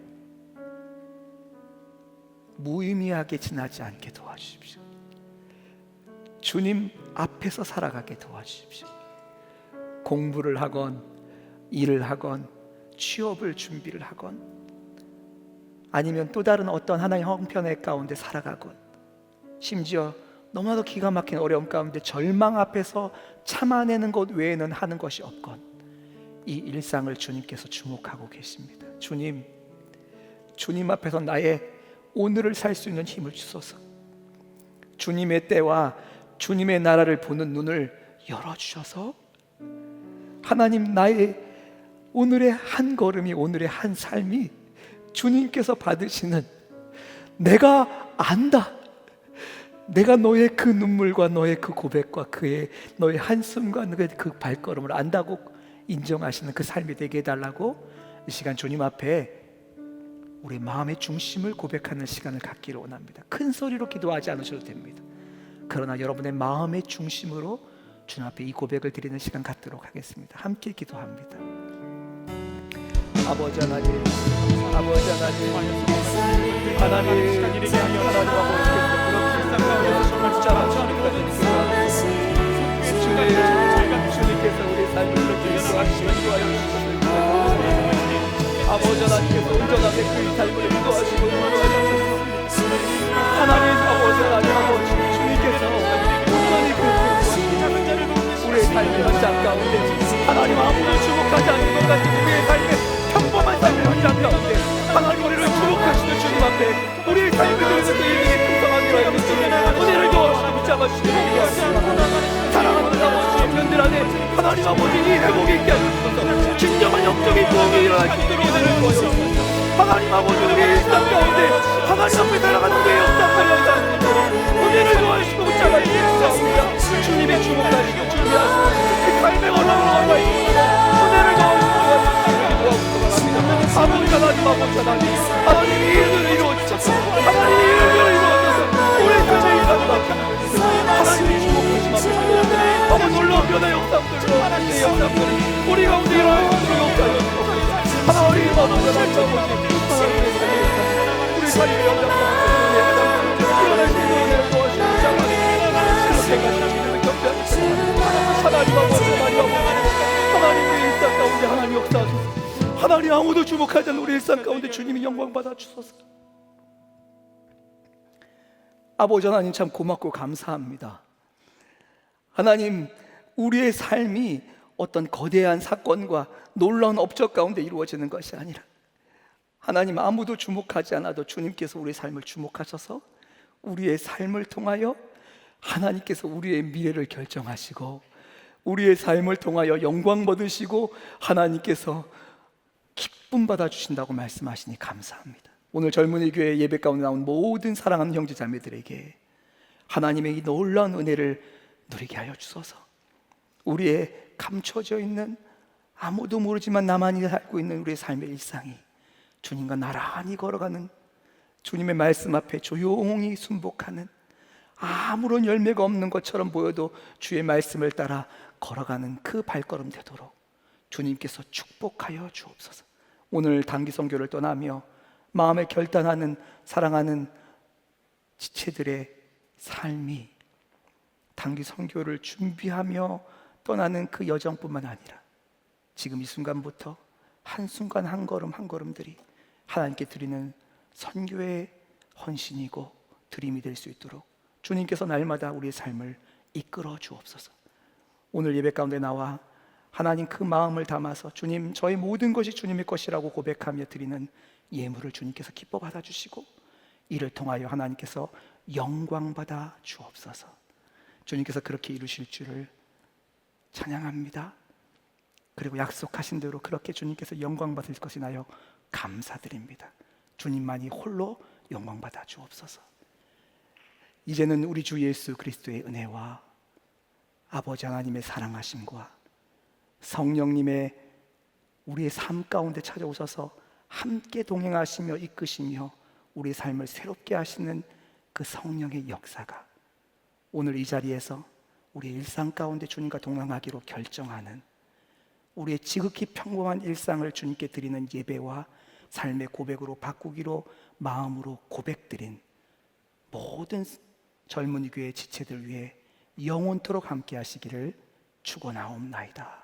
무의미하게 지나지 않게 도와주십시오. 주님 앞에서 살아가게 도와주십시오. 공부를 하건 일을 하건 취업을 준비를 하건 아니면 또 다른 어떤 하나의 형편의 가운데 살아가건 심지어 너무나도 기가 막힌 어려움 가운데 절망 앞에서 참아내는 것 외에는 하는 것이 없건 이 일상을 주님께서 주목하고 계십니다. 주님 앞에서 나의 오늘을 살 수 있는 힘을 주소서. 주님의 때와 주님의 나라를 보는 눈을 열어주셔서 하나님 나의 오늘의 한 걸음이 오늘의 한 삶이 주님께서 받으시는 내가 안다, 내가 너의 그 눈물과 너의 그 고백과 너의 한숨과 너의 그 발걸음을 안다고 인정하시는 그 삶이 되게 해달라고 이 시간 주님 앞에 우리 마음의 중심을 고백하는 시간을 갖기를 원합니다. 큰 소리로 기도하지 않으셔도 됩니다. 그러나 여러분의 마음의 중심으로 주님 앞에 이 고백을 드리는 시간 갖도록 하겠습니다. 함께 기도합니다. 아버지 하나님, 아버지 하나님, 하나님 아버지께서 그렇게 붙잡아주시는 주님께서 우리 삶을 그렇게 인도하시는 아버지 하나님께서 온전하게 그 삶을 인도하시고 하나님 아버지 하나님 주님께서 온전히 그 우리의 삶의 현장 가운데 하나님 아무도 주목하지 않는 것 같은 우리의 삶의 평범한 삶의 현장 가운데 하나님 우리를 주목하시는 주님 앞에 우리의 삶을 드리는 그 일이 풍성하게 하여 주시는 은혜를 도와주시고 붙잡아주시는 기도하십니다. 사랑하는 아버지 형제들 안에 하나님 아버지 이 회복이 있게 하여 주셔서 진정한 영적인 도움이 일어날 수 있도록 은혜를 도와주시옵소서. 하나님 아버지 우리의 일상 가운데 하나님 앞에 살아가는 우리의 역사를 역사하시도록 은혜를 도와주시고 붙잡아주시옵소서. 주님이 주목하시고 준비하시고 그 삶의 원함을 얻어 있습니다. 은혜를 도와주시고 아버지 하나님 하나님 이 일을 이루어주셔서 하나님 이 일을 이루어주셔서 우리의 삶의 일상을 맡겨주시고 하나님이 주목하시옵소서. 아버지 놀라운 변화의 역사들로 내 역사들이 우리 가운데 일어날 수 있도록 역사하여 주옵소서. 하나님 아버지 우리 삶의 현장 가운데 일어날 수 있도록 은혜를 도와주시고 하나님 아버지 하나님 우리 일상 가운데 하나님 역사하소서. 하나님 아무도 주목하지 않는 우리 일상 가운데 주님이 영광 받아 주소서. 아버지 하나님 참 고맙고 감사합니다. 하나님 우리의 삶이 어떤 거대한 사건과 놀라운 업적 가운데 이루어지는 것이 아니라 하나님 아무도 주목하지 않아도 주님께서 우리의 삶을 주목하셔서 우리의 삶을 통하여 하나님께서 우리의 미래를 결정하시고 우리의 삶을 통하여 영광 받으시고 하나님께서 기쁨 받아주신다고 말씀하시니 감사합니다. 오늘 젊은이 교회 예배 가운데 나온 모든 사랑하는 형제 자매들에게 하나님의 이 놀라운 은혜를 누리게 하여 주소서. 우리의 감춰져 있는 아무도 모르지만 나만이 살고 있는 우리의 삶의 일상이 주님과 나란히 걸어가는 주님의 말씀 앞에 조용히 순복하는 아무런 열매가 없는 것처럼 보여도 주의 말씀을 따라 걸어가는 그 발걸음 되도록 주님께서 축복하여 주옵소서. 오늘 단기 선교를 떠나며 마음에 결단하는 사랑하는 지체들의 삶이 단기 선교를 준비하며 떠나는 그 여정뿐만 아니라 지금 이 순간부터 한순간 한 걸음 한 걸음들이 하나님께 드리는 선교의 헌신이고 드림이 될 수 있도록 주님께서 날마다 우리의 삶을 이끌어 주옵소서. 오늘 예배 가운데 나와 하나님 그 마음을 담아서 주님 저의 모든 것이 주님의 것이라고 고백하며 드리는 예물을 주님께서 기뻐 받아주시고 이를 통하여 하나님께서 영광받아 주옵소서. 주님께서 그렇게 이루실 줄을 찬양합니다. 그리고 약속하신 대로 그렇게 주님께서 영광받을 것이나요 감사드립니다. 주님만이 홀로 영광받아 주옵소서. 이제는 우리 주 예수 그리스도의 은혜와 아버지 하나님의 사랑하심과 성령님의 우리의 삶 가운데 찾아오셔서 함께 동행하시며 이끄시며 우리의 삶을 새롭게 하시는 그 성령의 역사가 오늘 이 자리에서 우리의 일상 가운데 주님과 동행하기로 결정하는 우리의 지극히 평범한 일상을 주님께 드리는 예배와 삶의 고백으로 바꾸기로 마음으로 고백드린 모든 젊은이 교회 지체들 위해 영원토록 함께 하시기를 축원하옵나이다.